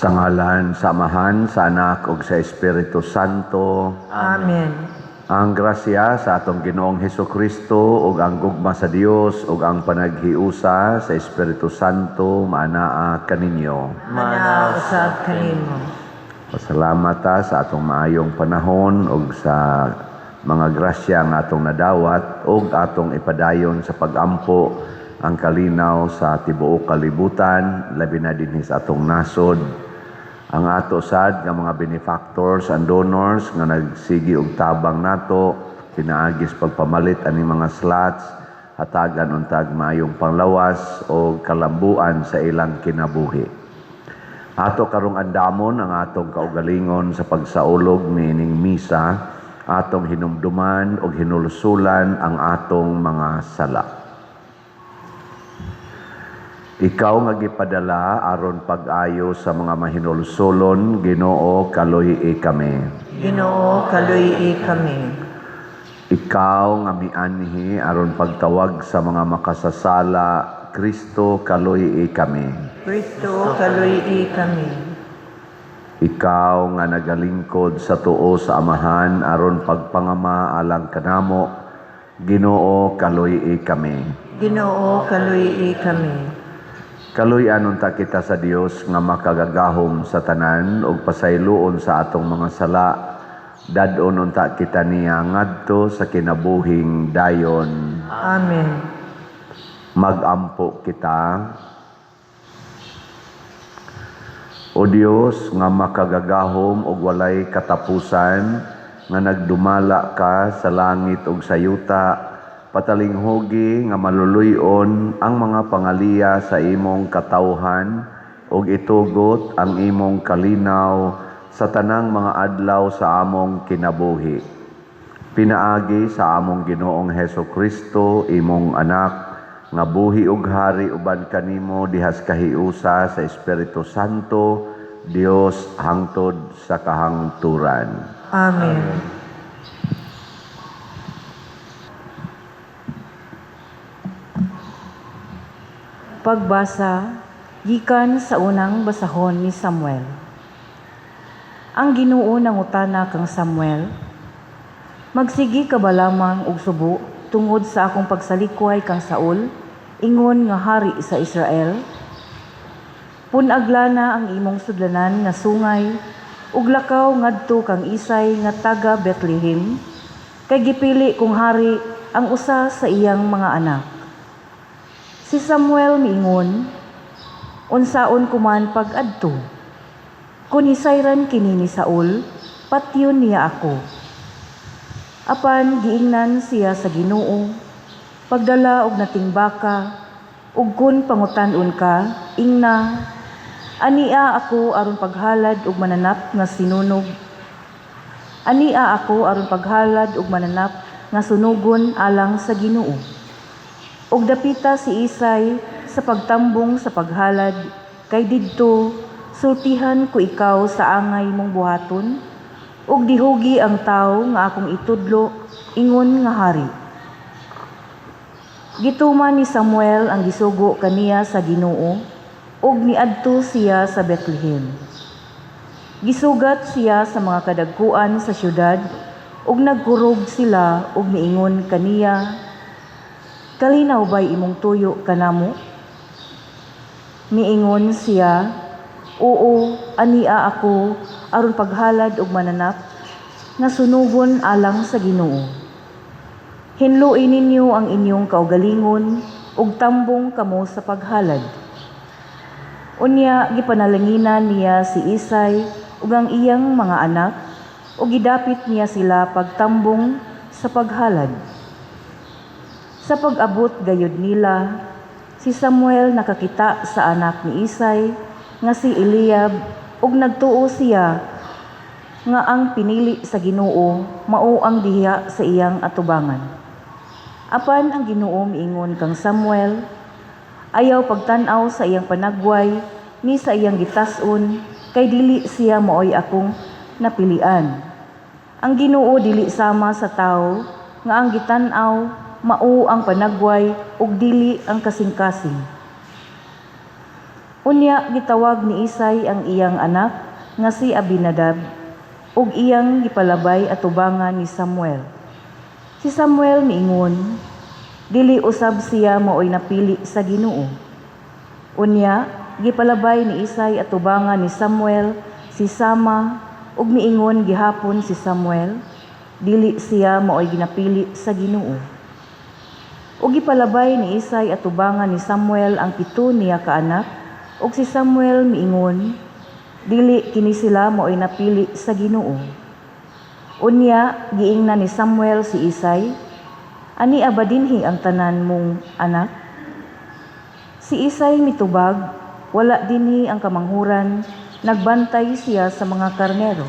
Sa ngalan, sa Amahan, sa Anak, ug sa Espiritu Santo. Amen. Ang grasya sa atong Ginoong Hesukristo ug ang gugma sa Dios ug ang panaghiusa sa Espiritu Santo maanaa kaninyo. Manaw sa kanimo. Pasalamat ta sa atong maayong panahon ug sa mga grasya nga atong nadawat ug atong ipadayon sa pagampo ang kalinaw sa tibuok kalibutan, labi na dinhi sa atong nasod. Ang ato sad nga mga benefactors and donors nga nagsigi og tabang nato, pinaagis pagpamalit ani mga slots, hatagan untag maayong panglawas o kalambuan sa ilang kinabuhi. Ato karong andamon ang atong kaugalingon sa pagsaulog niining misa, atong hinumduman o hinulusulan ang atong mga sala. Ikaw nga gipadala aron pag-ayo sa mga mahinulsulon, Ginoo, kaluhi kami. Ginoo, kaluyi kami. Ikaw nga mianhi aron pagtawag sa mga makasasala, Kristo, kaluhi kami. Kristo, kaluyi kami. Ikaw nga nagalingkod sa tuo sa Amahan aron pagpangama alang kanamo, Ginoo, kaluyi kami. Ginoo, kaluyi kami. Kaluy-an unta kita sa Dios nga makagagahom sa tanan ug pasayloon sa atong mga sala. Dadon unta kita niya ngadto sa kinabuhing dayon. Amen. Magampo kita. O Dios nga makagagahom ug walay katapusan, nga nagdumala ka sa langit ug sa yuta, patalinghogi nga maluluyon ang mga pangaliya sa imong katawhan ug itugot ang imong kalinaw sa tanang mga adlaw sa among kinabuhi. Pinaagi sa among Ginoong Hesukristo, imong anak, nga buhi ug hari uban kanimo dihas kahiusa sa Espiritu Santo, Dios hangtod sa kahangturan. Amen. Pagbasa gikan sa unang basahon ni Samuel. Ang Ginoo nangutana kang Samuel, magsigi ka ba lamang og subo tungod sa akong pagsalikway kang Saul, ingon nga hari sa Israel? Punaglana ang imong sudlanan nga sungay, ug lakaw ngadto kang Isay nga taga Bethlehem, kay gipili kong hari ang usa sa iyang mga anak. Si Samuel miingon, unsaon kuman pag-adto? Kung hisayran kini ni Saul, patyon niya ako. Apan giingnan siya sa Ginoo, pagdala og nating baka, ug kun pangutan-on ka, ingna, ania ako aron paghalad og mananap nga sinunog. Ania ako aron paghalad og mananap nga sunugon alang sa Ginoo. Og dapita si Isay sa pagtambong sa paghalad, kay didto sultihan ko ikaw sa angay mong buhaton, og dihugi ang tawo nga akong itudlo, ingon nga hari. Gituman ni Samuel ang gisugo kaniya sa Ginoo, og niadto siya sa Bethlehem. Gisugat siya sa mga kadagkuan sa syudad, og nagkurog sila og miingon kaniya, kalinaw ba'y imong tuyo kanamo? Miingon siya, oo, ania ako aron paghalad og mananap nga sunugon alang sa Ginoo. Hinluin ninyo ang inyong kaugalingon ug tambong kamo sa paghalad. Unya gipanalanginan niya si Isay ug ang iyang mga anak ug gidapit niya sila pagtambong sa paghalad. Sa pag-abot gayud nila, si Samuel nakakita sa anak ni Isay nga si Eliab ug nagtuo siya nga ang pinili sa Ginoo mao ang diha sa iyang atubangan. Apan ang Ginoo miingon kang Samuel, ayaw pagtan-aw sa iyang panagway ni sa iyang gitas-on, kay dili siya maoy akong napilian. Ang Ginoo dili sama sa tawo nga ang gitan-aw mao ang panagway ug dili ang kasing-kasing. Ang Ginoo miingon kang Samuel, ayaw pagtan-aw sa iyang panagway ni sa iyang gitas-on, kay dili siya maoy akong napilian. Ang Ginoo dili sama sa tawo nga ang gitan-aw mao ang panagway ug dili ang kasing-kasing. Unya gitawag ni Isay ang iyang anak nga si Abinadab ug iyang gipalabay atubangan ni Samuel. Si Samuel miingon, dili usab siya maoy napili sa Ginoo. Unya gipalabay ni Isay atubangan ni Samuel si Sama ug miingon gihapon si Samuel, dili siya maoy ginapili sa Ginoo. Ug gipalabay ni Isay atubangan ni Samuel ang 7 niya ka anak, ug si Samuel miingon, dili kini sila maoy napili sa Ginoo. Unya giingnan ni Samuel si Isay, ani aba dinhi ang tanan mong anak? Si Isay mitubag, wala dinhi ang kamanghuran, nagbantay siya sa mga karnero.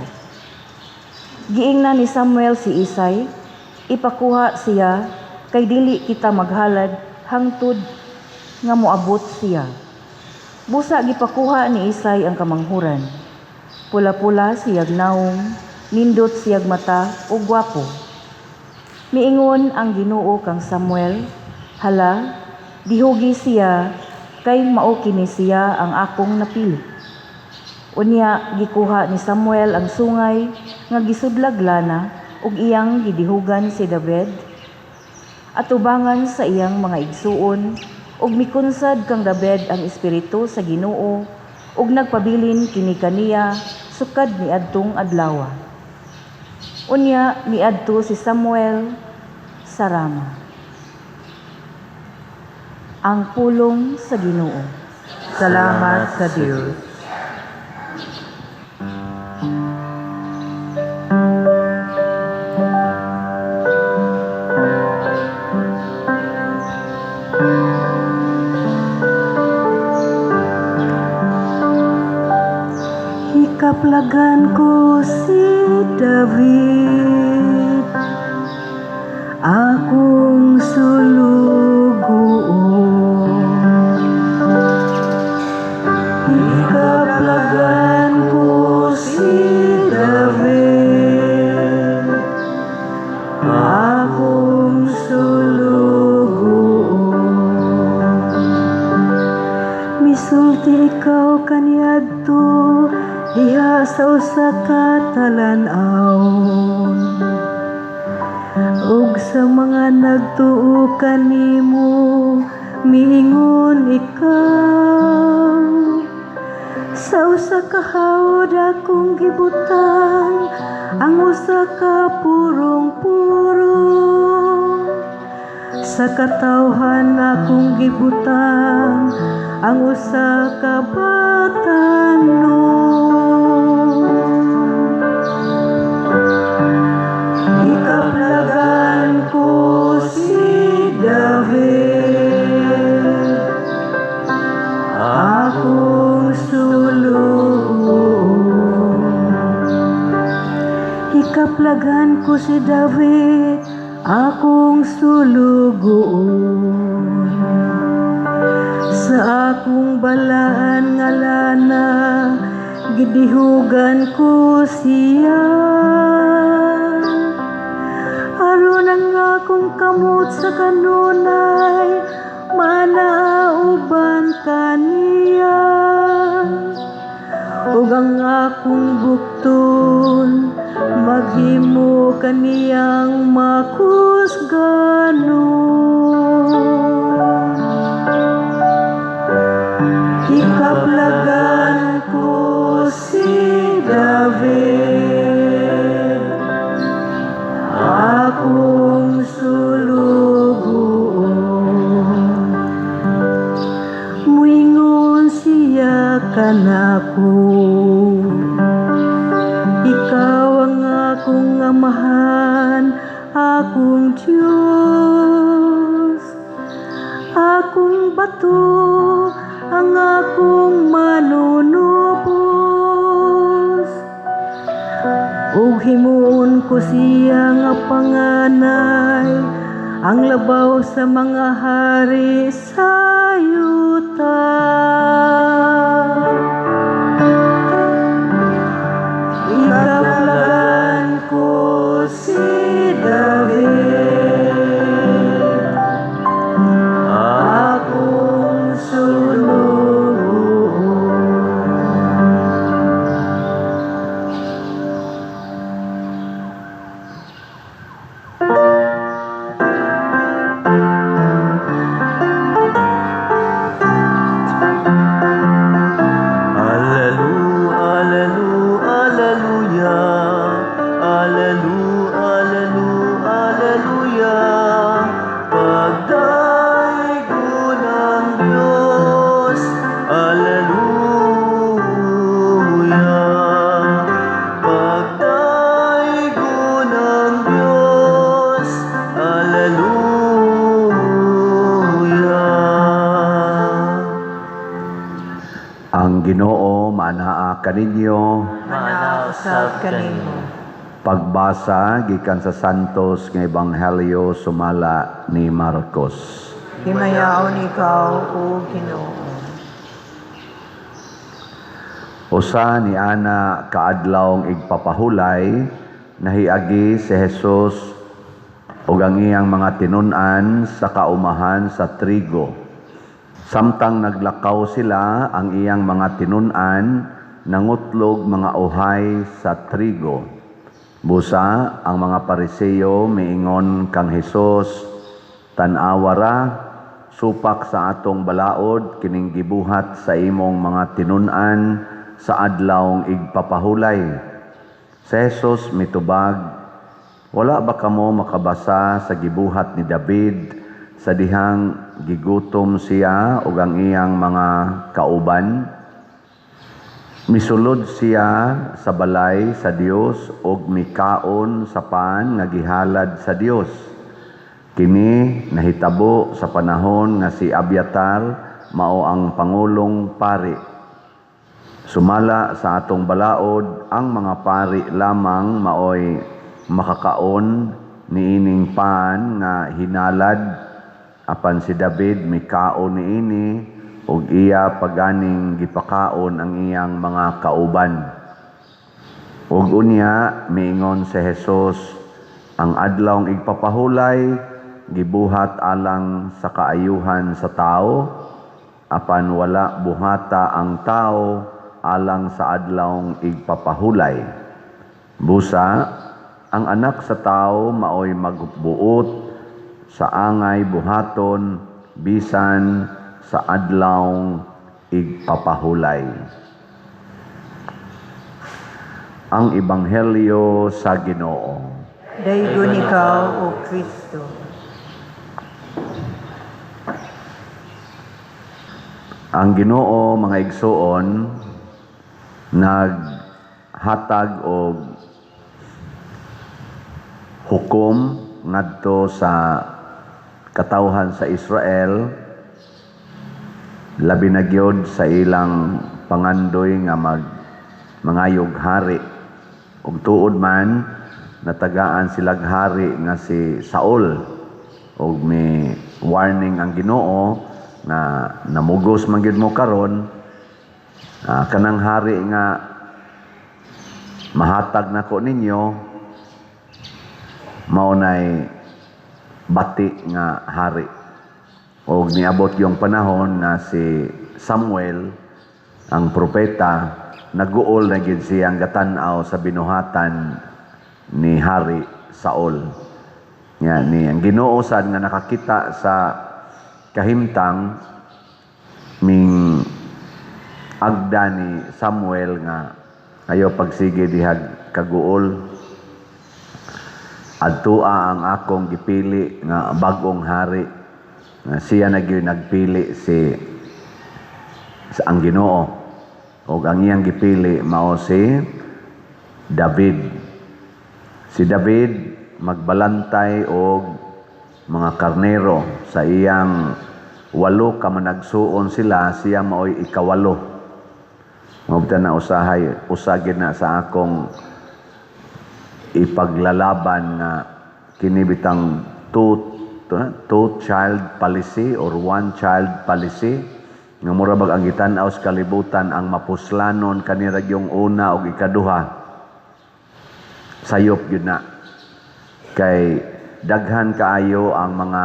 Giingnan ni Samuel si Isay, ipakuha siya kay dili kita maghalad hangtod nga moabot siya. Busa gipakuha ni Isay ang kamanghuran. Pula-pula siyag naong, nindot siyag mata ug gwapo. Miingon ang Ginoo kang Samuel, hala, dihugi siya kay mao kini siya ang akong napili. Unya gikuha ni Samuel ang sungay nga gisudlag lana ug iyang gidihugan si David atubangan sa iyang mga igsuon, ug mikunsad kang David ang espiritu sa Ginoo ug nagpabilin kini kaniya sukad niadtong adlaw. Unya niadto si Samuel sa Rama. Ang pulong sa Ginoo. Salamat sa Dios. Kaplagan ko si David, akong sulugoon. Kaplagan ko si David, akong sulugoon. Misulti ikaw kaniadto diha sa usa ka talan-awon, ug sa mga nagtuo kanimo miingon ikaw. Sa usa ka hawd akong gibutang ang usa ka purong-purong, sa katawhan akong gibutang ang usa ka batanon. Ikaplagan ko si David, akong sulugoon. Ikaplagan ko si David, akong sulugoon. Sa akong balaan nga lana, gidihugan ko siya. Aron ang akong kamot sa kanunay, manauban kaniya. Ug ang akong bukton, maghimo kaniyang makusganon. Ikaplagan ko si David, akong sulugoon. Muingon siya kanako, ikaw ang akong amahan, akong Diyos, akong bato, ang akong manunubos. Ug himuon ko siya nga panganay, ang labaw sa mga hari sa yuta. Ikaplagan ko si David, akong sulugoon. Ang Ginoo manaa kaninyo. Manausab kanimo. Pagbasa gikan sa Santos nga Ebanghelyo sumala ni Marcos. Himayaon ikaw, O Ginoo. Usa ni ana kaadlawng igpapahulay nahiagi si Jesus ug ang iyang mga tinun-an sa kaumahan sa trigo. Samtang naglakaw sila, ang iyang mga tinun-an nangutlog mga uhay sa trigo. Busa ang mga Pariseo miingon kang Hesus, tan-awara supak sa atong balaod kining gibuhat sa imong mga tinun-an sa adlawng igpapahulay. Si Jesus mitubag, wala ba kamo makabasa sa gibuhat ni David sa dihang gigutom siya ug ang iyang mga kauban? Misulod siya sa balay sa Dios ug mikaon sa pan nga gihalad sa Dios. Kini nahitabo sa panahon nga si Abiatar mao ang pangulong pari. Sumala sa atong balaod, ang mga pari lamang maoy makakaon niining pan nga hinalad, apan si David mikaon niini ug iya paganing gipakaon ang iyang mga kauban. Ug unya miingon si Jesus, ang adlawng igpapahulay gibuhat alang sa kaayuhan sa tao, apan wala buhata ang tao alang sa adlawng igpapahulay. Busa, ang anak sa tao maoy magbuot sa angay buhaton bisan sa adlawng igpapahulay. Ang Ebanghelyo sa Ginoo. Daygon ikaw, O Kristo. Ang Ginoo, mga igsoon, naghatag og hukom ngadto sa katawhan sa Israel, labi na gyud sa ilang pangandoy nga mangayog hari. Ug tuod man natagaan silag hari nga si Saul, ug may warning ang Ginoo na namugos man gyud mo karon, kanang hari nga mahatag nako ninyo maunay bati nga hari. Og niabot yung panahon na si Samuel, ang propeta, naguol na gid siyang gatan-aw sa binuhatan ni Hari Saul. Yan, ni ang Ginoo sad nga nakakita sa kahimtang ming agda ni Samuel nga ayo pagsige dihag kaguol. Adtua ang akong gipili nga bagong hari. Siya nagpili sa ang Ginoo. O ang iyang gipili mao si David. Si David magbalantay og mga karnero sa iyang 8 ka managsuon sila, siya maoy ikawalo. Mabta na usagid na sa akong ipaglalaban nga kini bitang two child policy or one child policy nga mura bag ang gitan-aw sa kalibutan ang mapuslanon kanira yung una o ikaduha sayop yun na kay daghan kaayo ang mga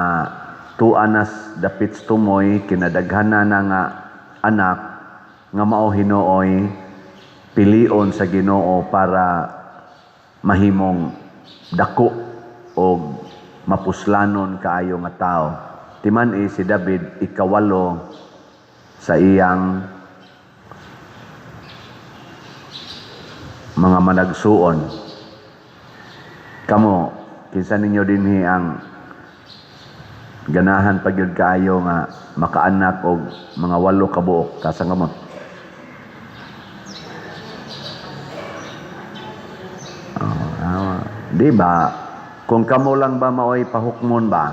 tuanas dapits tumoy kinadaghanan na nga anak nga mao Hinooy pilion sa Ginoo para mahimong dako o mapuslanon kaayo nga tao. Timan si David ikawalo sa iyang mga managsuon. Kamo, kinsa ninyo dinhi ang ganahan pagyud kaayo nga makaanak og mga 8 ka buok kasang kamot? Di ba? Kung kamo lang ba maoy pahukmon ba?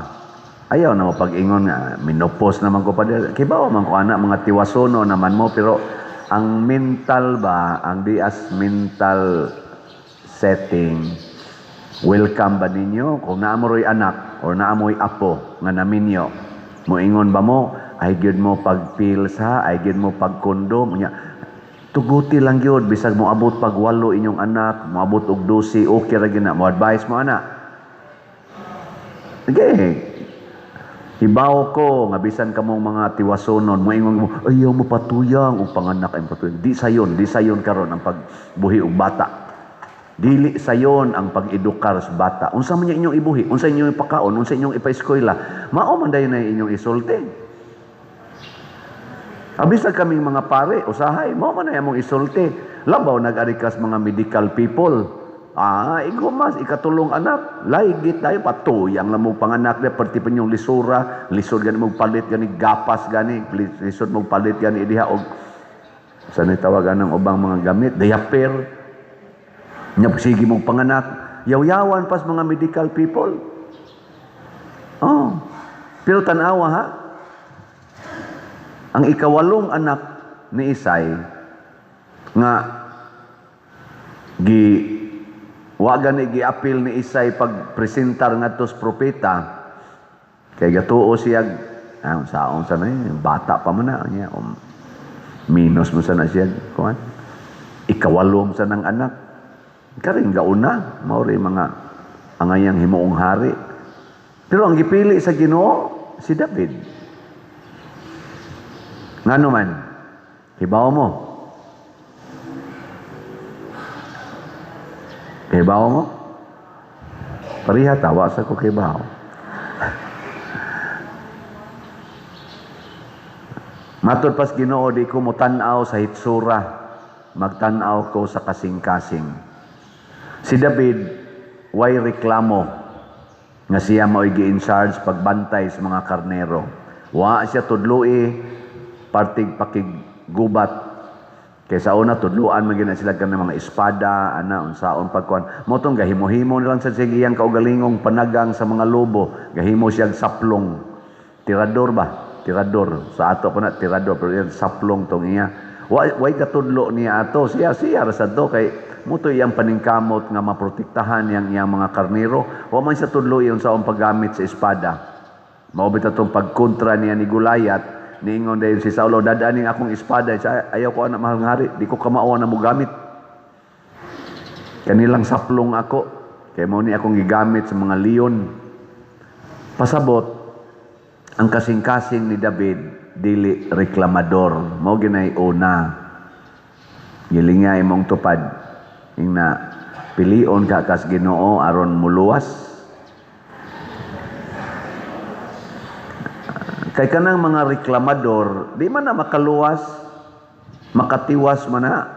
Ayaw na mo pag-ingon nga, minopos naman ko pa din. Kibaw man ko anak, mga tiwasono naman mo, pero ang mental ba, ang dias mental setting, welcome ba ninyo? Kung naamoy anak or naamoy apo nga naminyo, moingon ba mo, ay gyud mo pagpil sa, ay gyud mo pagkondom, nya tuguti lang yun, bisag mo abot pag 8 inyong anak, mo abot og 12, okay ra gina, mo advice mo anak. Okay. Hibaw ko, nga bisan kamong mga tiwasonon, moingon mo, ayaw mo patuyang, o panganak ay patuyang. Di sayon karon ang pagbuhi og bata. Dili sayon ang pag-edukar sa bata. Unsa man niya inyong ibuhi, unsa inyong ipakaon, unsa inyong ipa-eskwela, mao man dayon na inyong isulti. Abisag kaming mga pare, usahay, mao man na among isulti. Labaw nag-arikas mga medical people. Igumas, ikatulong anak. Laigit tayo, patuyang lang mo panganak na, perti pa yung lisura, lisod gani mong palit gani, gapas gani, lisod mong palit gani, idiha, o saan tawagan ng ubang mga gamit, diaper, sige mong panganak, yaw-yawan pas mga medical people. Pero tanawa ha, ang ikawalong anak ni Isay, nga, wa gani giapil ni Isay pagpresentar ngadto sa propeta kay gatuo siya saon sa na bata pa man na niya minus mo sa na siya kuan ikawalom sa nang anak karing gauna mao ray mga angayang himuong hari pero ang gipili sa Ginoo si David ngano man hibaw mo kibaw mo? Pariha tawa sa ko kibaw. Matod pas Ginoo di ko mo tan-aw sa hitsura, magtan-aw ko sa kasing-kasing. Si David way reklamo nga siya mao'y gi-in charge pagbantay sa mga karnero. Wa siya tudloi partig pakigubat kaysa una tudluan magina sila kanang mga espada unsaon pagkuan mo tong gahimo-himo nilang sa sigiyang kaugalingong panagang sa mga lobo gahimo siya saplong tirador sa ato ko na tirador pero yan saplong tong iya way katudlo niya ato siya ra sa to kay muto iyang paningkamot nga maprotektahan iyang mga karnero wa man siya tudlo iyon sa paggamit sa espada mao bitaw tong pagkontra niya ni Goliath. Niingon dayon si Saulo, dadaaning akong espada, ayaw ko anak mahal ngari, di ko kamao na mo gamit. Kanilang saplong ako, kaya mo ni akong gigamit sa mga leon. Pasabot, ang kasing-kasing ni David, dili reklamador, mo ginay una. Gilingay mong tupad, yung na pilion ka kas Ginoo aron muluwas. Kay kanang mga reklamador, di man na makaluwas, makatiwas man na.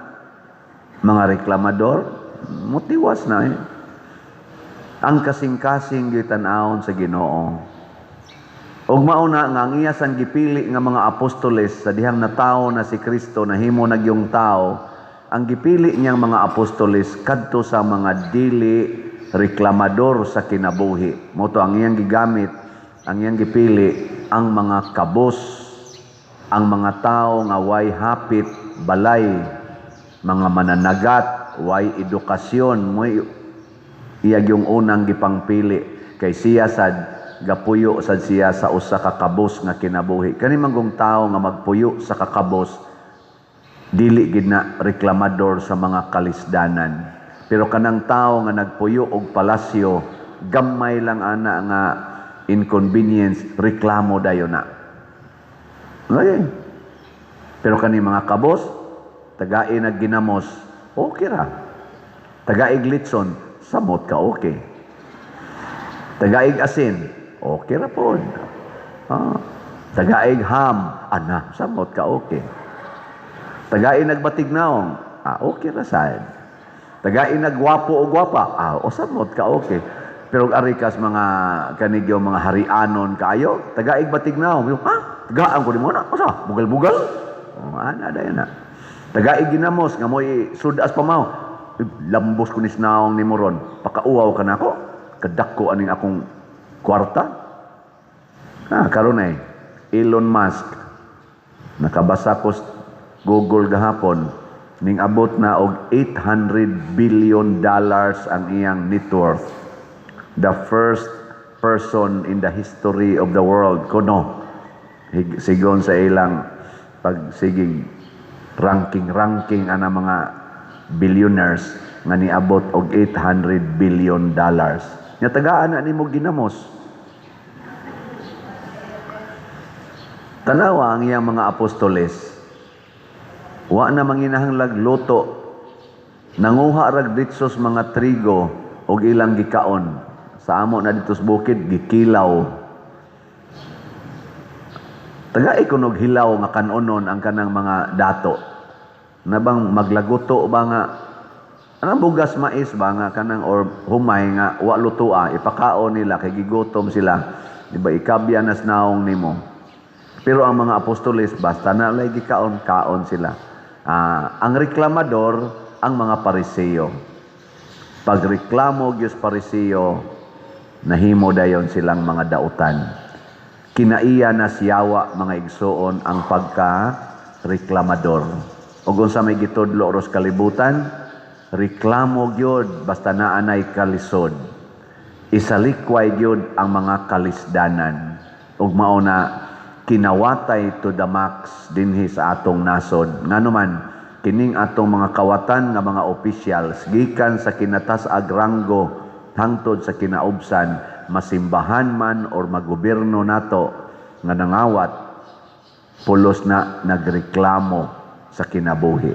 Mga reklamador, mutiwas na eh. Ang kasing-kasing gitan-awon sa Ginoo. Ug mauna nga ang iyasan gipili nga mga apostoles sa dihang natawo na si Kristo na himo nagyong tao, ang gipili niyang mga apostoles kadto sa mga dili reklamador sa kinabuhi. Moto ang iyang gigamit, ang iyang gipili ang mga kabos, ang mga tao nga way hapit, balay, mga mananagat, way edukasyon, mo iyag yung unang gipangpili kay siya sad gapuyo sad siya sa usa ka kabos nga kinabuhi. Kani manggong tao nga magpuyo sa kakabos dili gid na reklamador sa mga kalisdanan. Pero kanang tao nga nagpuyo og palasyo, gamay lang ana nga inconvenience, reklamo dayon na. Okay. Pero kani mga kabos, tagai nagginamos, okay ra. Tagaig litson, samot ka okay. Tagaig asin, okay ra pod. Tagaig ham, samot ka okay. Tagaig nagbatig naong, okay ra sad. Tagaig nagwapo o gwapa, samot ka okay. Pero arikas mga kanigyo mga harianon kaayo, tagaig batig naong, tagaan ko di mo na, bugal-bugal. Dayon na. Tagaig ginamos nga mo'y sudas pa mao. Lambos ko ni sinaong ni Moron. Pakauaw ka na ako. Kadakko aning akong kwarta. Karon Elon Musk. Nakabasa ko Google gahapon, ning abot na og $800 billion ang iyang net worth. The first person in the history of the world kuno sigon sa ilang pagsigig ranking ana mga billionaires nga niabot og $800 billion. Nya tagaan na nimo ginamos. Tanawa ang iyang mga apostoles. Wa na manginahanglag luto. Nanguha rag ditsos mga trigo og ilang gikaon. Sa amo na dito sa bukid gikilaw. Tagai ko og hilaw nga kanonon ang kanang mga dato. Nabang maglaguto ba nga anang bugas mais ba nga kanang or humay nga wa lutoa ipakaon nila kay gigutom sila. Di ba ikabya nas naong nimo. Pero ang mga apostoles basta na lay gikaon-kaon sila. Ang reklamador ang mga Pariseo. Pagreklamo gyud Pariseo nahimo dayon silang mga dautan. Kinaiya na siyawa mga igsoon ang pagka-reklamador. Ug unsa may gitudlo ros kalibutan, reklamo gyud basta naanay kalisod. Isalikway gyud ang mga kalisdanan. Ug mao na kinawatay to the max dinhi sa atong nasod. Nganuman kining atong mga kawatan nga mga officials gikan sa kinatas-ag ranggo hangtod sa kinaubsan, masimbahan man or magobyerno nato nga nangawat, pulos na nagreklamo sa kinabuhi.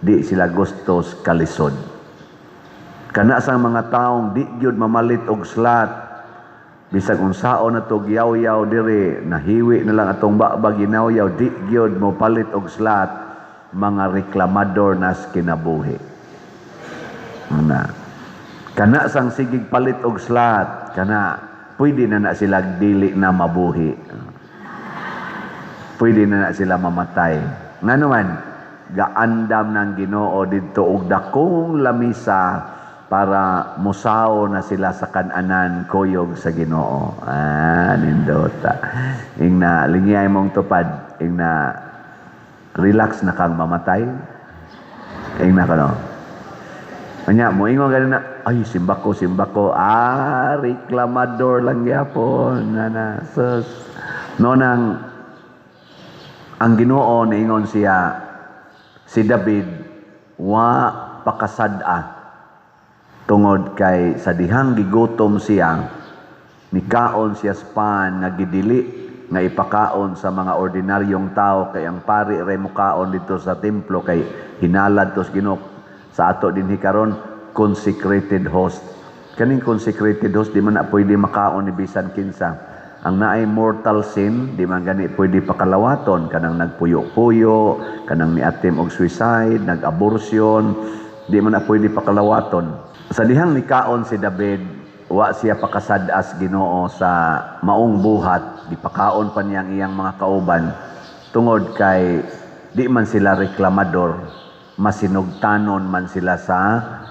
Di sila gustos kalisod. Kana sang mga taong di gyud mamalit og slat, bisag unsaon na to giyaw-yaw diri, nahiwi na lang atong baba ginawyaw, di gyud mo palit og slat, mga reklamador nas kinabuhi. Kana sang sigig palit og slat, kana pwede na sila dili na mabuhi. Pwede na sila mamatay. Nganuman, gaandam ng Ginoo didto og dakong lamisa para musao na sila sa kananan kuyog sa Ginoo. Nindota. Ingna linyay mong tupad, ingna relax na kang mamatay. Ingna kano. Anya mo ingon gani na, ay simbako. Reklamador lang yapon. Sus. No nang ang Ginoo niingon siya, si David wa pakasad-a tungod kay sa dihang gigutom siya, nikaon siya span nga gidili nga ipakaon sa mga ordinaryong tao, kay ang pari ray mukaon dito sa templo kay hinalad tos Ginoo. Sa ato din hikaron consecrated host. Kaning consecrated host di man na pwede makaon ni bisan kinsa. Ang naay mortal sin di man gani pwede pakalawaton, kanang nagpuyo-puyo, kanang niatim og suicide, nag-abortion, di man na pwede pakalawaton. Sa dihang nikaon si David, wa siya pakasad-as Ginoo sa maong buhat, gipakaon pa niya ang iyang mga kauban tungod kay di man sila reklamador, masinugtanon man sila sa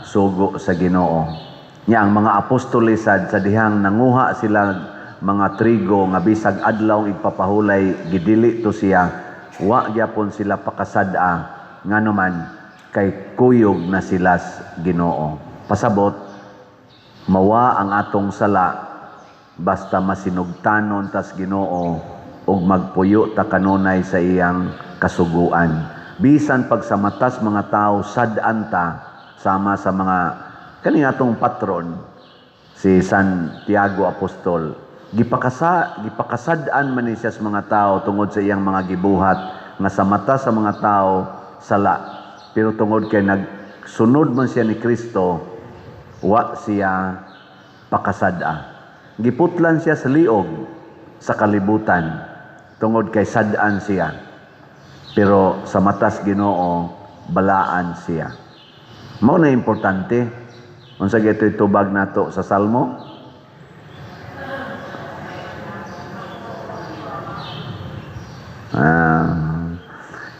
sugo sa Ginoo. Nya ang mga apostoles sa dihang nanguha sila mga trigo nga bisag adlaw ipapahulay gidili to siya, wa gyapon sila pakasad-a nganuman kay kuyog na sila sa Ginoo. Pasabot mawa ang atong sala basta masinugtanon tas Ginoo ug magpuyo ta kanunay sa iyang kasuguan. Bisan pag sa matas mga tao sad-an ta sama sa mga kaning atong patron si Santiago Apostol, gipakasad-an man ni siya sa mga tao tungod sa iyang mga gibuhat nga sa mata sa mga tao sala, pero tungod kay nagsunod man siya ni Kristo, wa siya pakasad-a. Giputlan siya sa liog sa kalibutan tungod kay sad-an siya, pero sa matas Ginoo balaan siya. Mao na importante unsa gito'y tubag nato sa Salmo.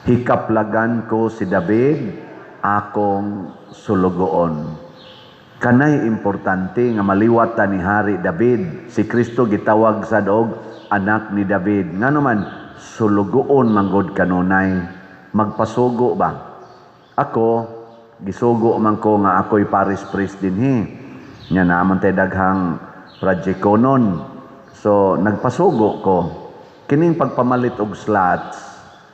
Hikaplagan ko si David, akong sulugoon. Kanay importante nga maliwat ta ni Hari David. Si Kristo gitawag sa dog anak ni David. Nganuman sulugoon manggod kanunay. magpasugo ba? Ako, gisugo man ko nga ako'y parish priest dinhi. Nya naman tay daghang projectonon. So nagpasugo ko. Kining pagpamalit og slots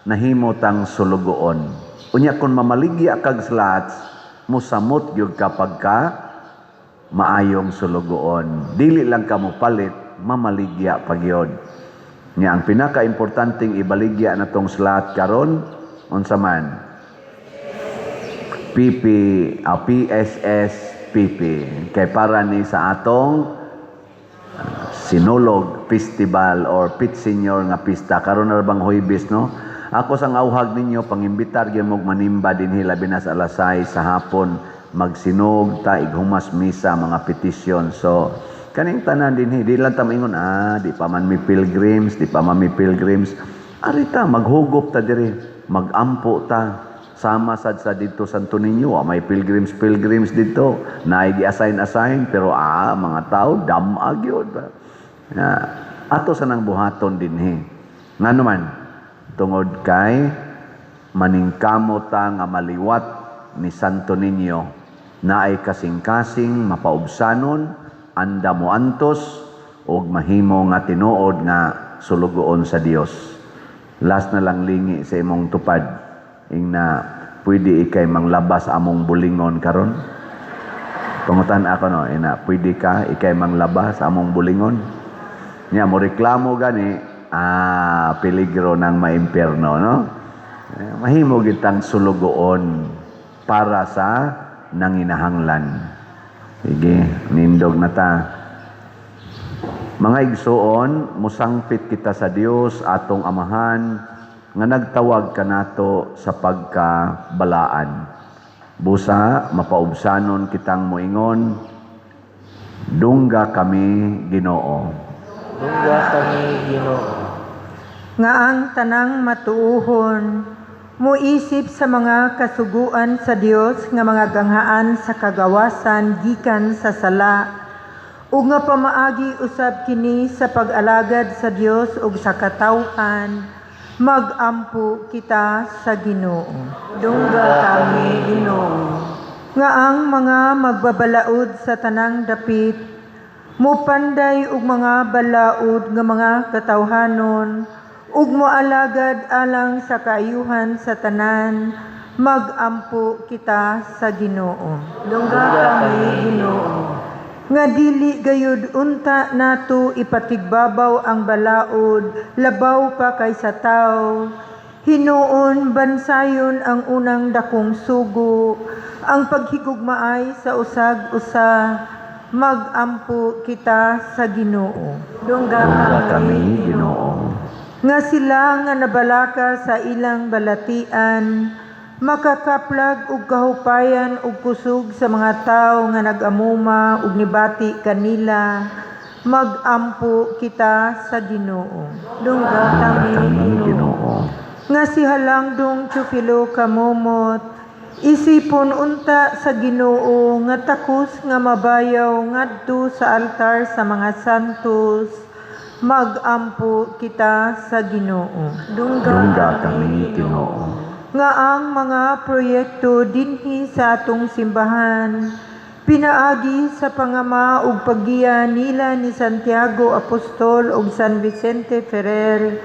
nahimo tang sulugoon. Unya kun mamaligya kag slots, musamot gyud kapag ka maayong sulugoon. Dili lang ka mo palit, mamaligya pagyod. Nya ang pinaka-importanting ibaligya na tong slot karon unsa man? PSS PP kay para ni sa atong Sinulog Festival or Pit Senior nga pista karon na bang Huwebes no. Ako sang auhag ninyo pangimbitar gyud mog manimba dinhi labi na sa alas 6 sa hapon magsinog ta ighumas misa mga petisyon. So kaning tanan dinhi di lang ta maingon di pa man mi pilgrims, arita maghugop ta diri, magampo ta. Sama sad sa dito Santo Niño, may pilgrims dito, naay gi-assign pero mga tao damag yun. Ato sa nang buhaton dinhi. Nga naman, tungod kay maningkamo ta nga maliwat ni Santo Niño, naay kasing-kasing mapaubsanon, anda mo antos, og mahimo nga tinuod nga sulugoon sa Dios. Last na lang lingi sa imong tupad. Na pwede ikay manglabas among bulingon karon. Pangutan ako no, pwede ka ikay manglabas among bulingon. Nya mo reklamo gani, peligro ng maimperno no. Mahimo gitang sulugoon para sa nanginahanglan. Sige, nindog na ta. Mga igsoon, musangpit kita sa Dios atong Amahan nga nagtawag kanato sa pagkabalaan. Busa mapaubsanon kitang moingon, dungga kami Ginoo. Dungga kami Ginoo. Nga ang tanang matuuhon, muisip sa mga kasuguan sa Dios nga mga ganghaan sa kagawasan gikan sa sala, ug nga pamaagi usab kini sa pag-alagad sa Dios ug sa katawhan, magampo kita sa Ginoo. Dungga kami Ginoo. Nga ang mga magbabalaod sa tanang dapit, mupanday og mga balaod nga mga katawhanon, ug moalagad alang sa kaayuhan sa tanan, magampo kita sa Ginoo. Dungga kami Ginoo. Nga dili gayud unta nato ipatigbabaw ang balaod, labaw pa kaysa tao. Hinuon bansayon ang unang dakong sugo, ang paghigugmaay sa usag-usa, magampo kita sa Ginoo. Dungga Kami Ginoo. Nga sila nga nabalaka sa ilang balatian, makakaplag ug kahupayan ug kusog sa mga tao nga nag-amuma ug nibati kanila, magampo kita sa Ginoo. Dungga kami Ginoo. Nga si Halangdong Teofilo Kamomot, isipon unta sa Ginoo nga takos nga mabayaw ngadto sa altar sa mga santos, magampo kita sa Ginoo. Dungga kami Ginoo. Nga ang mga proyekto dinhi sa atong simbahan, pinaagi sa pangama ug paggiya nila ni Santiago Apostol ug San Vicente Ferrer,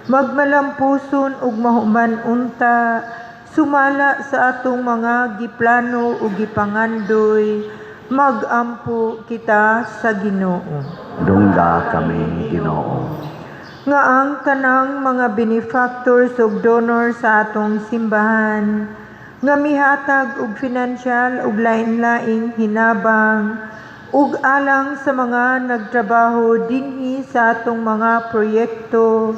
magmalampuson ug mahuman unta, sumala sa atong mga giplano ug gipangandoy, magampo kita sa Ginoo. Dungga kami Ginoo. Nga ang tanang mga benefactors ug donor sa atong simbahan, nga mihatag og financial ug lain-laing hinabang, ug alang sa mga nagtrabaho dinhi sa atong mga proyekto,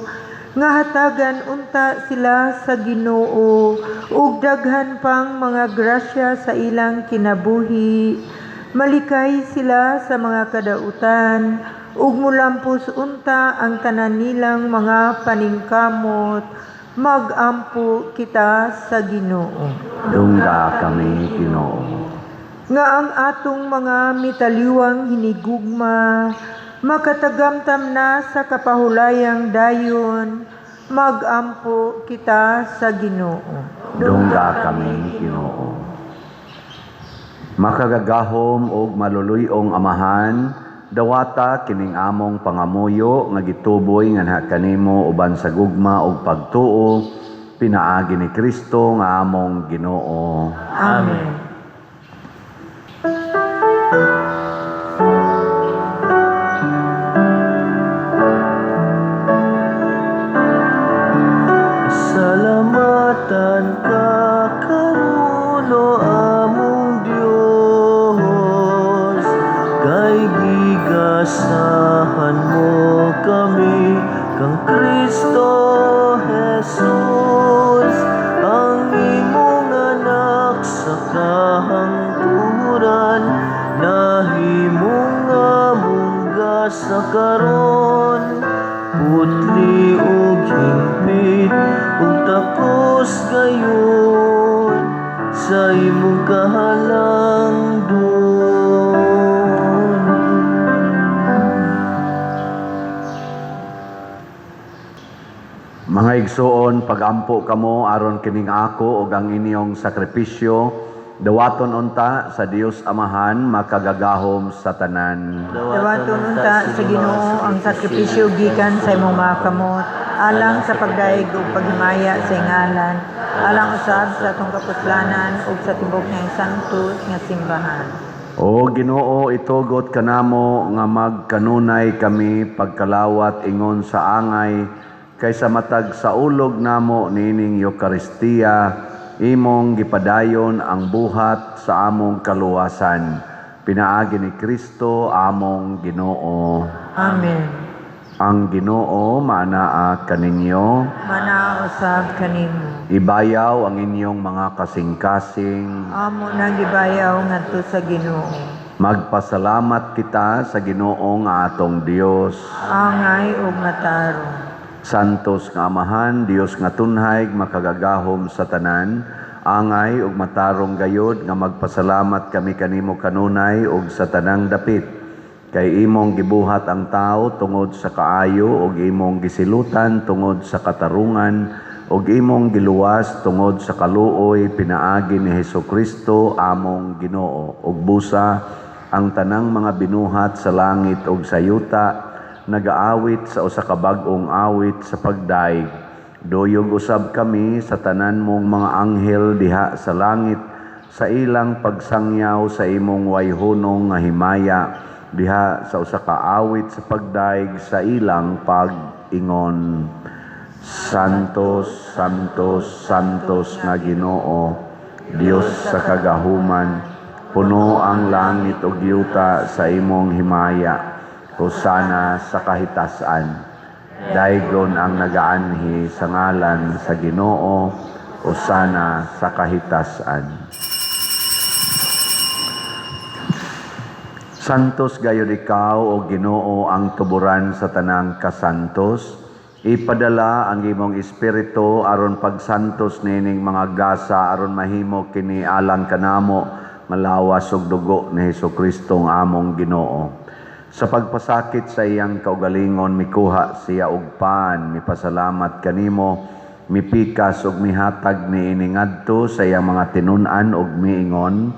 nga hatagan unta sila sa Ginoo, ug daghan pang mga grasya sa ilang kinabuhi, malikay sila sa mga kadautan, ug mulampos unta ang tanan nilang mga paningkamot, magampo kita sa Ginoo. Dungga kami Ginoo. Nga ang atong mga mitaliwang hinigugma, makatagamtam na sa kapahulayang dayon, Magampo kita sa Ginoo. Dungga kami, Ginoo. Makagagahom og maluluyong amahan, dawata kining among pangamuyo nga gituboy nga kanimo uban sa gugma ug pagtuo, pinaagi ni Kristo nga among Ginoo. Amen. Salamatan ka kanuno among Dios, kay gigasahan mo kami kang Kristo Jesus, ang imong anak sa kahangturan, nahimong among gasakaron, putli ug hingpit ug takos gayon sa imong kahalangdon. Mga igsoon, pagampo kamo aron kining ako ug ang inyong sakripisyo, dawaton unta sa Dios Amahan makagagahom sa tanan. Dawaton unta sa Ginoo ang sakripisyo gikan sa imong mga kamot, alang sa pagdaig ug paghimaya sa ngalan, alang usab sa atong kapuslanan ug sa tibok nga santos nga simbahan. O Ginoo, itugot kanamo nga magkanunay kami pagkalawat ingon sa angay, kaysa matag sa ulog namo nining Eucharistia, imong gipadayon ang buhat sa among kaluwasan. Pinaagi ni Kristo among Ginoo. Amen. Ang Ginoo manaa kaninyo, Mana usab kanimo. ibayaw ang inyong mga kasing-kasing. Amo nang gibayaw ngadto sa Ginoo. Magpasalamat kita sa Ginoo nga atong Dios. Angay ug matarong. Santos nga Amahan, Dios nga tunhay, makagagahom sa tanan, angay ug matarong gayod nga magpasalamat kami kanimo kanunay ug sa tanang dapit. Kay imong gibuhat ang tao tungod sa kaayo ug imong gisilutan tungod sa katarungan ug imong giluwas tungod sa kaluoy, pinaagi ni Hesukristo among Ginoo. Ug busa ang tanang mga binuhat sa langit ug sa yuta, nagaawit sa usa ka bag-ong awit sa pagdaig. Doyog usab kami sa tanan mong mga anghel diha sa langit, sa ilang pagsangyaw sa imong wayhunong nga himaya, diha sa usa ka awit sa pagdaig sa ilang pag-ingon. Santos, Santos, Santos nga Ginoo, Dios sa kagahuman, puno ang langit ug yuta sa imong himaya. Hosana sa kahitasan. Daigon ang nagaanhi sa ngalan sa Ginoo. Hosana sa kahitasan. Santos gayud ikaw o Ginoo ang tuburan sa tanang kasantos. Ipadala ang imong espiritu aron pagsantos nining mga gasa aron mahimo kini alang kanamo malawas ug dugo ni Hesukristo ang among Ginoo. Sa pagpasakit sa iyang kaugalingon, mikuha siya og pan, mipasalamat kanimo, mipikas ug mihatag ni iningadto sa iyang mga tinun-an ug miingon,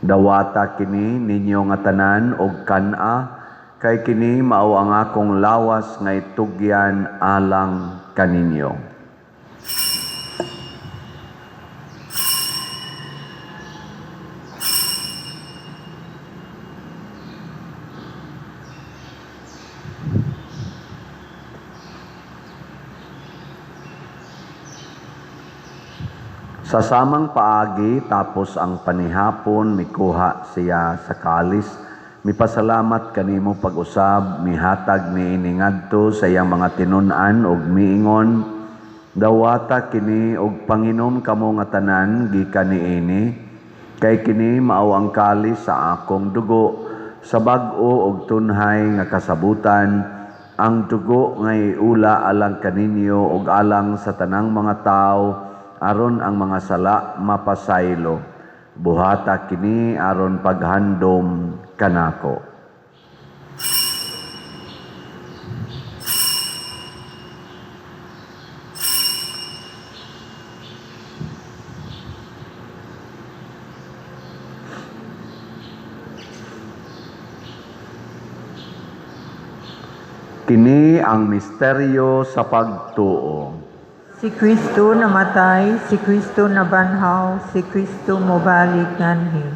dawata kini ninyo nga tanan og kana, kay kini mao ang akong lawas nga itugyan alang kaninyo. Sa samang paagi tapos ang panihapon mikuha siya sa kalis, mipasalamat kanimo pag-usab, mihatag ni iningadto sa iyang mga tinun-an ug miingon, dawata kini og panginom kamo nga tanan gikan niini, kay kini mao ang kalis sa akong dugo, sa bag-o ug tunhay nga kasabutan, ang dugo nga iula alang kaninyo ug alang sa tanang mga tao, aron ang mga sala mapasaylo. Buhata kini aron paghandom kanako. Kini ang misteryo sa pagtuo. Si Kristo namatay, si Kristo nabanhaw, si Kristo mobalik nganhi.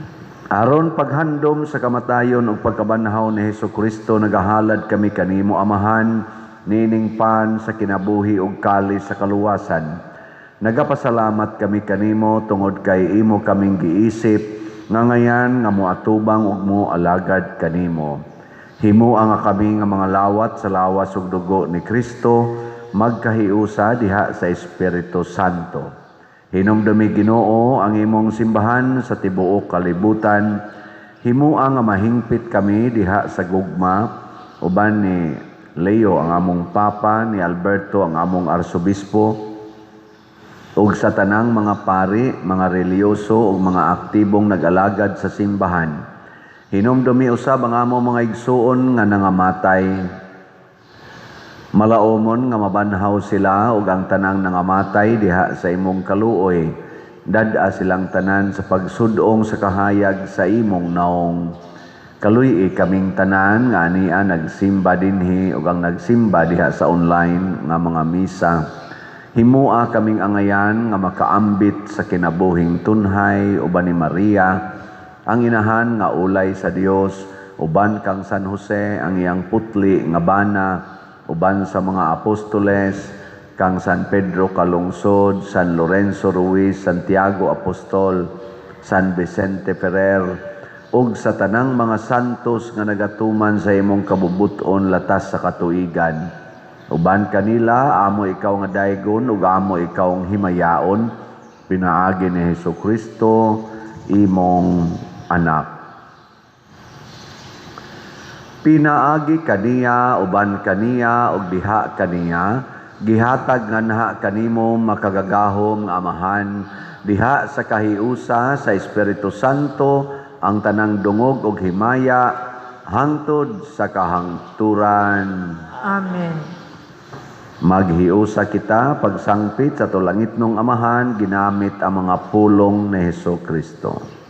Aron paghandom sa kamatayon ug pagkabanhaw ni Hesukristo nagahalad kami kanimo Amahan, nining pan sa kinabuhi ug kalis sa kaluwasan. Nagapasalamat kami kanimo tungod kay imo kaming giisip nga ngayan nga moatubang ug moalagad kanimo. Himo ang kami nga mga lawat sa lawas ug dugo ni Kristo magkahiusa diha sa Espiritu Santo. Hinumdumi Ginoo ang imong simbahan sa tibuok kalibutan. Himoa nga mahingpit kami diha sa gugma uban ni Leo ang among papa, ni Alberto ang among arsobispo ug sa tanang mga pari, mga reliyoso ug mga aktibong nag-alagad sa simbahan. Hinumdumi usab ang among mga igsuon nga nangamatay. Malaomon nga mabanhaw sila ug ang tanang nangamatay diha sa imong kaluoy. Dad-a silang tanan sa pagsudong sa kahayag sa imong naong. Kaluy kaming tanan nga ania nagsimba dinhi ug ang nagsimba diha sa online nga mga misa. Himoa kaming angayan nga makaambit sa kinabuhing tunhay uban ni Maria, ang inahan nga ulay sa Dios, uban kang San Jose ang iyang putli nga bana, uban sa mga apostoles, kang San Pedro Kalungsod, San Lorenzo Ruiz, Santiago Apostol, San Vicente Ferrer, ug sa tanang mga santos nga nagatuman sa imong kabubuton latas sa katuigan. Uban kanila, amo ikaw nga daygon, ug amo ikaw ang himayaon, pinaagi ni Hesukristo, imong anak. Pinaagi kaniya, uban kaniya, ug diha kaniya, gihatag nganha kanimo makagagahom nga Amahan, diha sa kahiusa sa Espiritu Santo, ang tanang dungog ug himaya, hangtod sa kahangturan. Amen. Maghiusa kita pagsangpit sa tulangitnong Amahan, ginamit ang mga pulong ni Hesukristo.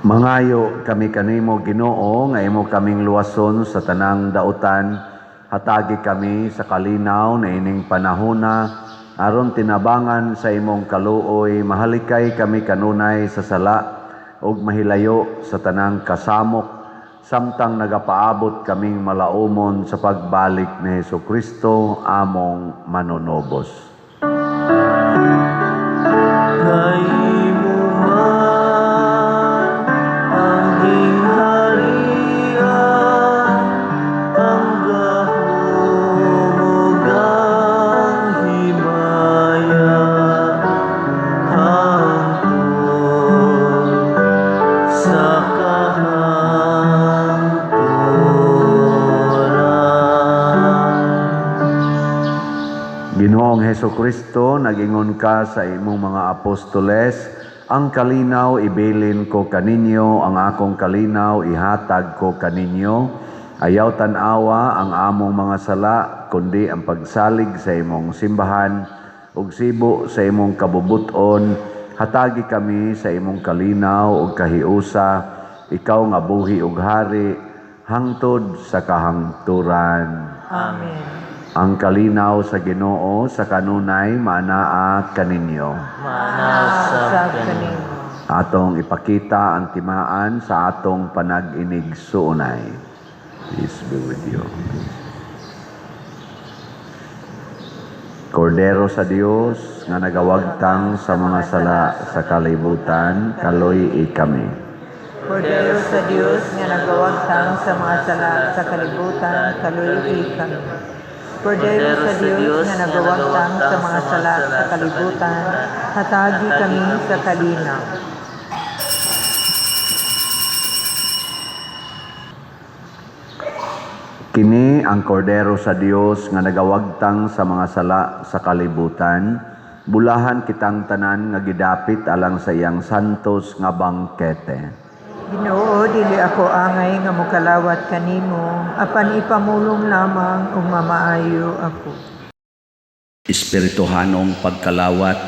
Mangayo kami kanimo Ginoo nga imo kaming luwason sa tanang dautan, hatagi kami sa kalinaw na ining panahona aron tinabangan sa imong kaluoy, mahalikay kami kanunay sa sala ug mahilayo sa tanang kasamok, samtang nagapaabot kaming malaumon sa pagbalik ni Hesukristo among manunobos. Hesukristo, nagingon ka sa imong mga apostoles, ang kalinaw ibilin ko kaninyo, ang akong kalinaw ihatag ko kaninyo. Ayaw tanawa ang among mga sala, kundi ang pagsalig sa imong simbahan, ug sibo sa imong kabubuton. Hatagi kami sa imong kalinaw ug kahiusa, ikaw nga buhi ug hari, hangtod sa kahangturan. Amen. Ang kalinaw sa Ginoo sa kanunay manaa kaninyo. Sa kaninyo. Atong ipakita ang timaan sa atong panag-inig suunay. Peace be with you. Kordero sa Dios nga nagawagtang sa mga sala sa kalibutan, kaloy kami. Kordero sa Dios nga nagawagtang sa mga sala sa kalibutan, kaluy kami. Kordero sa Dios nga nagawagtang sa mga sala sa kalibutan, hatagi kami sa kalinaw. Kini ang kordero sa Dios nga nagawagtang sa mga sala sa kalibutan, bulahan kitang tanan nga gidapit alang sa iyang santos nga bangkete. Ginoo, dili ako angay nga mokalawat kanimo, apan ipamulong lamang ug mamaayo ako. Espirituhanong pagkalawat.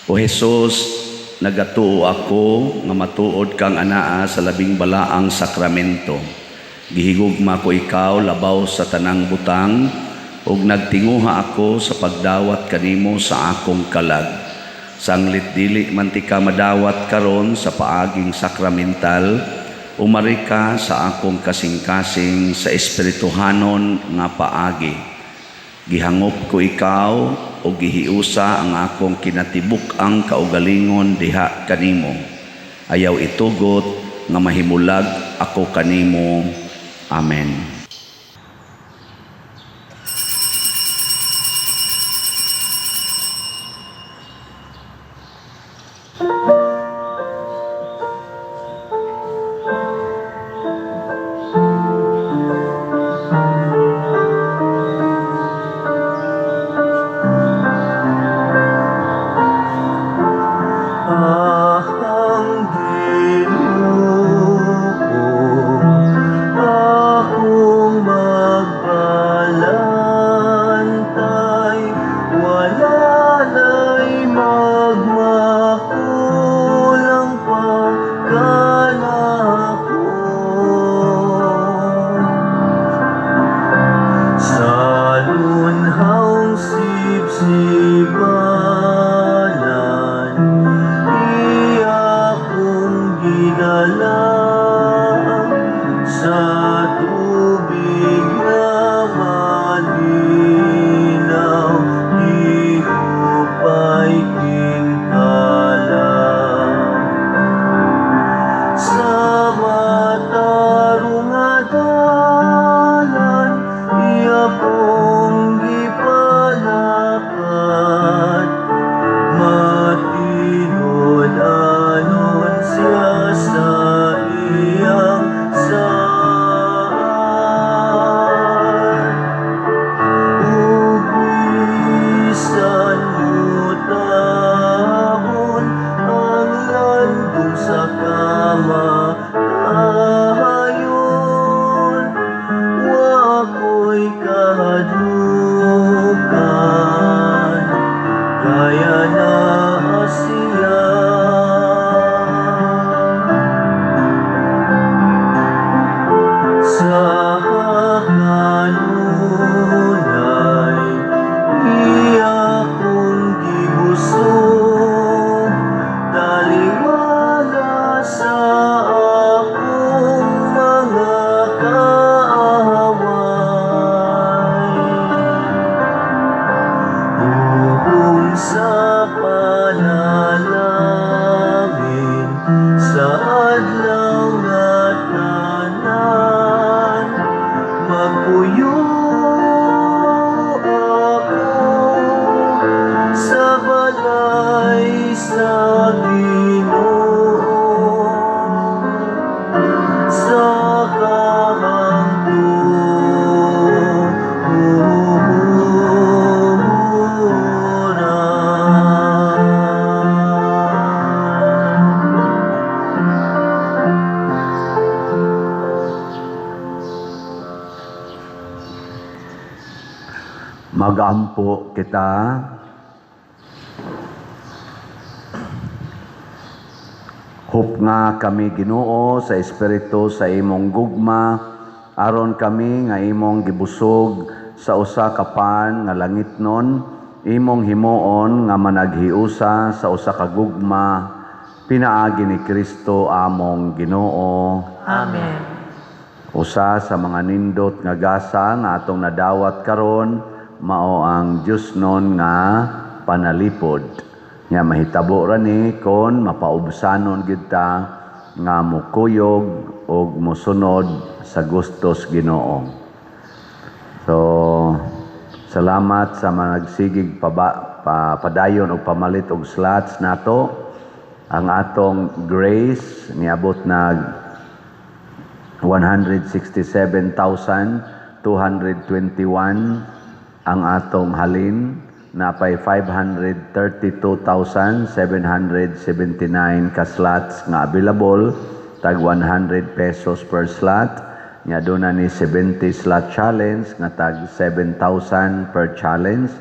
O Jesus, nagatuo ako nga matuod kang anaa sa labing balaang sakramento. Gihigugma ko ikaw labaw sa tanang butang ug nagtinguha ako sa pagdawat kanimo sa akong kalag. Sanglit dili man ti ka madawat karon sa paaging sakramental, umari ka sa akong kasing-kasing sa espirituhanon nga paagi. Gihangop ko ikaw o gihiusa ang akong kinatibuk-ang kaugalingon diha kanimo. Ayaw itugot nga mahimulag ako kanimo. Amen. Ang Ginoo, akong magbalantay, wala na'y magmakuha. Pag-ampo kita. Hup nga kami Ginoo sa Espiritu sa imong gugma, aron kami nga imong gibusog sa usa ka pan nga langitnon, imong himuon nga managhiusa sa usa ka gugma, pinaagi ni Kristo among Ginoo. Amen. Usa sa mga nindot nga gasa nga atong nadawat karon mao ang Dios non nga panalipod. Nga mahitabo ra ni kon mapaubsanon gid ta nga mukuyog og mosunod sa gustos Ginoo. So salamat sa mga nagsigig padayon og pamalit og slots nato. Ang atong grace niabot nag 167,221 ang atong halin, napay 532,779 ka slots nga available, tag 100 pesos per slot. Nya doon na ni 70 slot challenge nga tag 7,000 per challenge,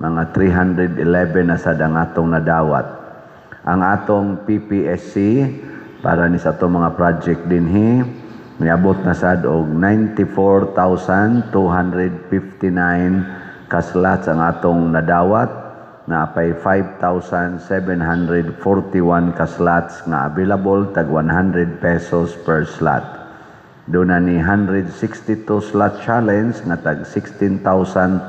mga 311 na sad ang atong nadawat. Ang atong PPSC para ni sa atong mga project dinhi niabot na sad og 94,259 ka slots ang atong nadawat, na apay 5,741 ka slots nga available, tag 100 pesos per slot. Doon na ni 162 slot challenge nga tag 16,200,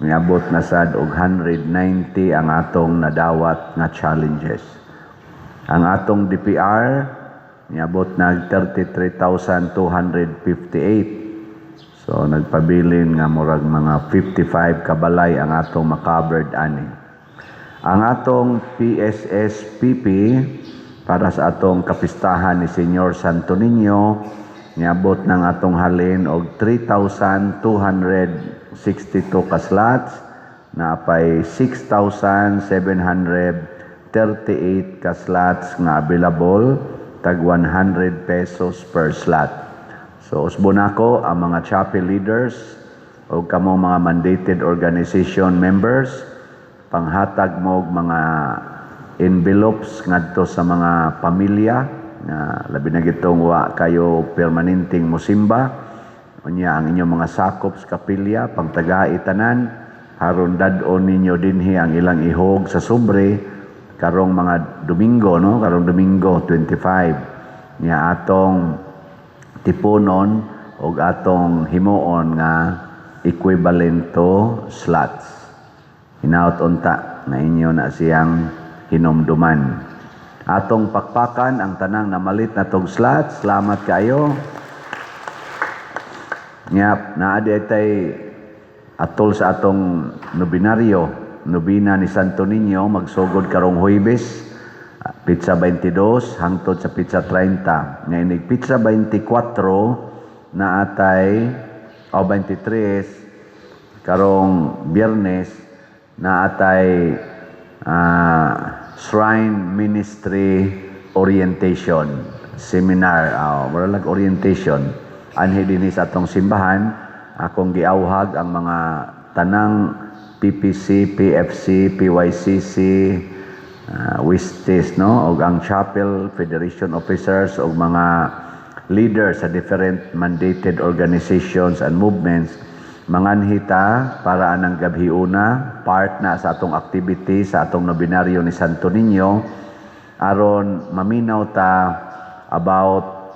niabot na sad og 190 ang atong nadawat nga challenges. Ang atong DPR niabot nag 33,258. So nagpabilin nga murag mga 55 kabalay ang atong makabered ani. Ang atong PSSPP para sa atong kapistahan ni Senyor Santo Niño niabot ng atong halin og 3,262 ka slots, na apay 6,738 ka slots nga available, tag 100 pesos per slot. So usbon ako ang mga chapel leaders o kamo mga mandated organization members, panghatag mo og mga envelopes ngadto sa mga pamilya nga labi na gitong wa kayo permanenteng mosimba. Unya ang inyong mga sakop sa kapilya pangtagai tanan haron dad-on ninyo dinhi ang ilang ihog sa sobre karong mga Domingo, no? Karong Domingo 25 nya atong tipunon o atong himuon nga equivalento slots. Hinaut unta na inyo na siyang hinumduman. Atong pakpakan ang tanang namalit na tog slots. Salamat kayo. Ngap, naadi tay atol sa atong nobinaryo, nobina ni Santo Niño, magsugod karong Huwebes, Pizza 22 hangtod sa Pizza 30. Ngayong Pizza 24 na atay o 23 karong Biyernes na atay Shrine Ministry Orientation Seminar. Wala lang orientation. Anhi dinhi sa atong simbahan, akong giawhag ang mga tanang PPC, PFC, PYCC, Wistis, no? O ang chapel, federation officers, o mga leaders sa different mandated organizations and movements, manganhita para anang gabhiuna, part na sa atong activity sa atong nobinaryo ni Santo Niño, aron maminaw ta about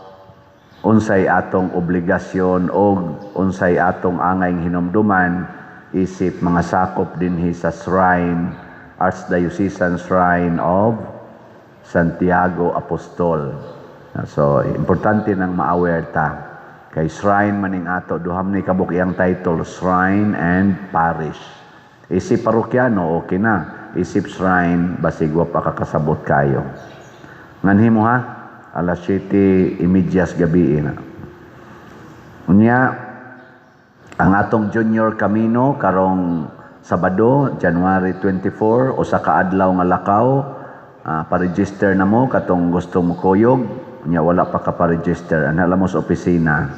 unsay atong obligasyon o unsay atong angay hinumduman isip mga sakop dinhi sa shrine, Archdiocesan Shrine of Santiago Apostol. So, importante nang ma-aware ta. Kay shrine maning ato, duham ni kabuk iyang title, Shrine and Parish. Isip parokyano, okay na. Isip shrine, basigwa pa kakasabot kayo. Nganhi mo ha, alas 7:30 gabi na. Unya, ang atong Junior Camino, karong Sabado, January 24, o sa kaadlaw nga lakaw, pa-register na mo, katong gusto mo kuyog, nya wala pa ka pa-register, anhala mo sa opisina.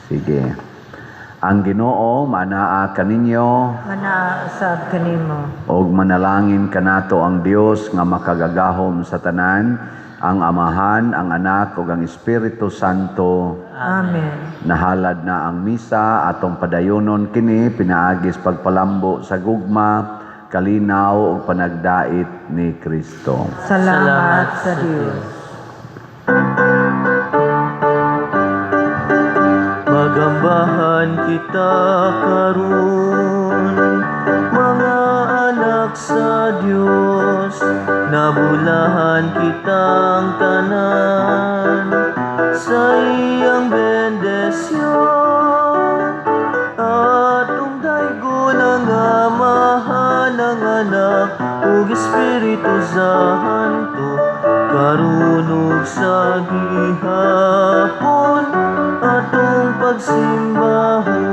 Sige. Ang Ginoo manaa kaninyo manaasab kanimo. og manalangin kanato ang Dios nga makagagahom sa tanan, ang Amahan, ang Anak ug ang Espiritu Santo. Amen. Nahalad na ang misa atong padayonon kini pinaagis pagpalambo sa gugma, kalinaw ug panagdait ni Kristo. Salamat sa Dios. Magambahan kita karon, mga anak sa Dios, nabulahan kitang tanan sa iyang bendisyon. Atong daygon ang Amahan, ang Anak ug Espiritu Santo, karon ug sa gihapon atong pagsimbahon.